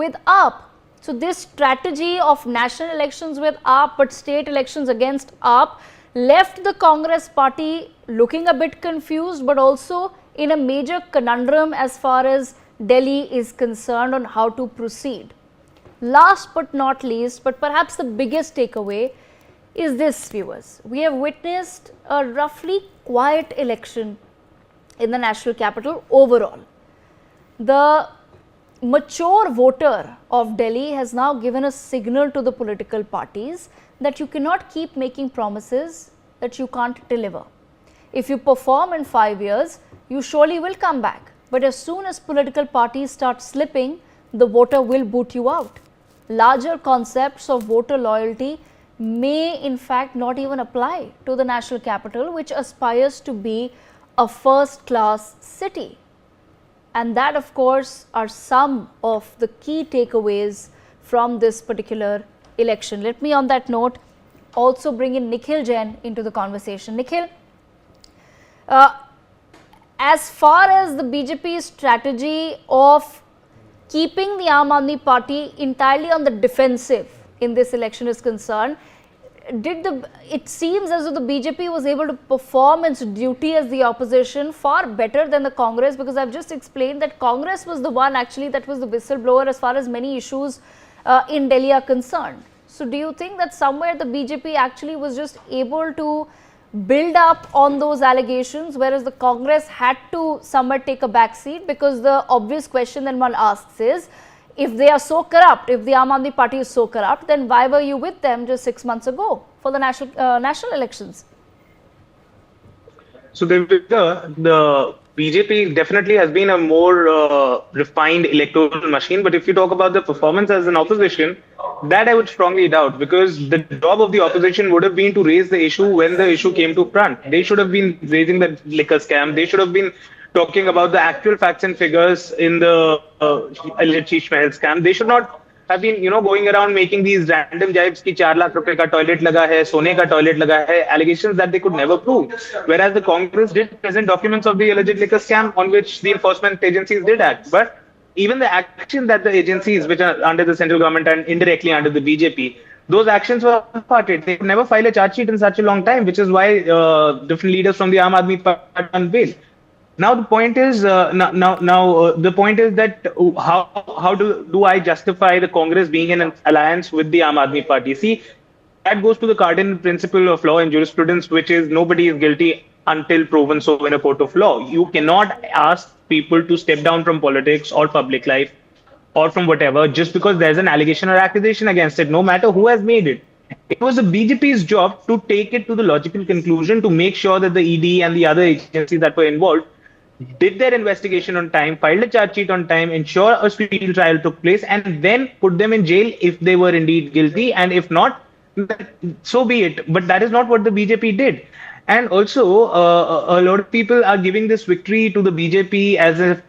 with AAP. So this strategy of national elections with AAP but state elections against AAP left the Congress party looking a bit confused, but also in a major conundrum as far as Delhi is concerned on how to proceed. Last but not least, but perhaps the biggest takeaway is this, viewers. We have witnessed a roughly quiet election in the national capital overall. The mature voter of Delhi has now given a signal to the political parties that you cannot keep making promises that you can't deliver. If you perform in 5 years, you surely will come back. But as soon as political parties start slipping, the voter will boot you out. Larger concepts of voter loyalty may in fact not even apply to the national capital, which aspires to be a first-class city. And that, of course, are some of the key takeaways from this particular election. Let me, on that note, also bring in Nikhil Jain into the conversation. Nikhil, as far as the BJP's strategy of keeping the Aam Aadmi Party entirely on the defensive in this election is concerned, it seems as though the BJP was able to perform its duty as the opposition far better than the Congress, because I've just explained that Congress was the one actually that was the whistleblower as far as many issues in Delhi are concerned. So do you think that somewhere the BJP actually was just able to build up on those allegations, whereas the Congress had to somewhere take a back seat? Because the obvious question then one asks is, if they are so corrupt, if the Aam Aadmi Party is so corrupt, then why were you with them just 6 months ago for the national elections? So the BJP definitely has been a more refined electoral machine. But if you talk about the performance as an opposition, that I would strongly doubt, because the job of the opposition would have been to raise the issue when the issue came to front. They should have been raising the liquor scam. They should have been talking about the actual facts and figures in the Sheesh Mahal scam. They should not have been, going around making these random jibes ki 4 lakh rupees ka toilet laga hai, sone ka toilet laga hai, allegations that they could never prove. Whereas the Congress did present documents of the alleged liquor scam on which the enforcement agencies did act. But even the action that the agencies which are under the central government and indirectly under the BJP, those actions were parted. They could never file a charge sheet in such a long time, which is why different leaders from the Aam Aadmi Party are on bail. Now the point is, the point is that how do I justify the Congress being in an alliance with the Aam Aadmi Party? See, that goes to the cardinal principle of law and jurisprudence, which is nobody is guilty until proven so in a court of law. You cannot ask people to step down from politics or public life or from whatever just because there's an allegation or accusation against it, no matter who has made it. It was the BJP's job to take it to the logical conclusion, to make sure that the ED and the other agencies that were involved did their investigation on time, filed a charge sheet on time, ensure a speedy trial took place, and then put them in jail if they were indeed guilty. And if not, so be it. But that is not what the BJP did. And also, a lot of people are giving this victory to the BJP as if,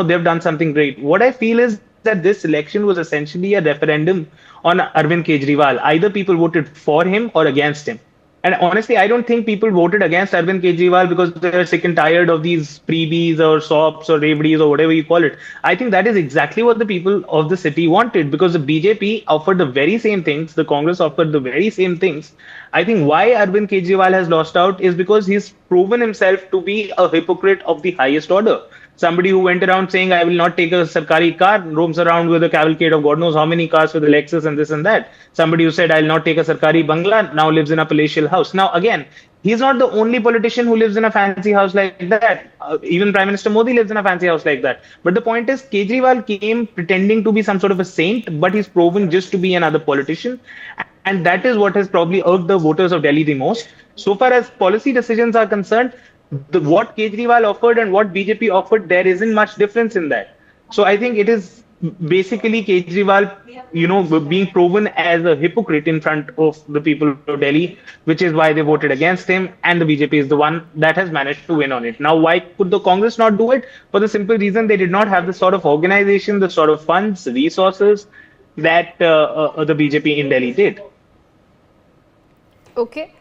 they've done something great. What I feel is that this election was essentially a referendum on Arvind Kejriwal. Either people voted for him or against him. And honestly, I don't think people voted against Arvind Kejriwal because they're sick and tired of these freebies or sops or reveries or whatever you call it. I think that is exactly what the people of the city wanted, because the BJP offered the very same things. The Congress offered the very same things. I think why Arvind Kejriwal has lost out is because he's proven himself to be a hypocrite of the highest order. Somebody who went around saying, I will not take a Sarkari car, roams around with a cavalcade of God knows how many cars with a Lexus and this and that. Somebody who said, I'll not take a Sarkari Bangla, now lives in a palatial house. Now, again, he's not the only politician who lives in a fancy house like that. Even Prime Minister Modi lives in a fancy house like that. But the point is, Kejriwal came pretending to be some sort of a saint, but he's proven just to be another politician. And that is what has probably irked the voters of Delhi the most. So far as policy decisions are concerned, what Kejriwal offered and what BJP offered, there isn't much difference in that. So I think it is basically Kejriwal, being proven as a hypocrite in front of the people of Delhi, which is why they voted against him. And the BJP is the one that has managed to win on it. Now, why could the Congress not do it? For the simple reason they did not have the sort of organization, the sort of funds, resources that the BJP in Delhi did. Okay.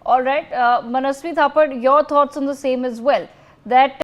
All right. Manasvi Thapar, your thoughts on the same as well. That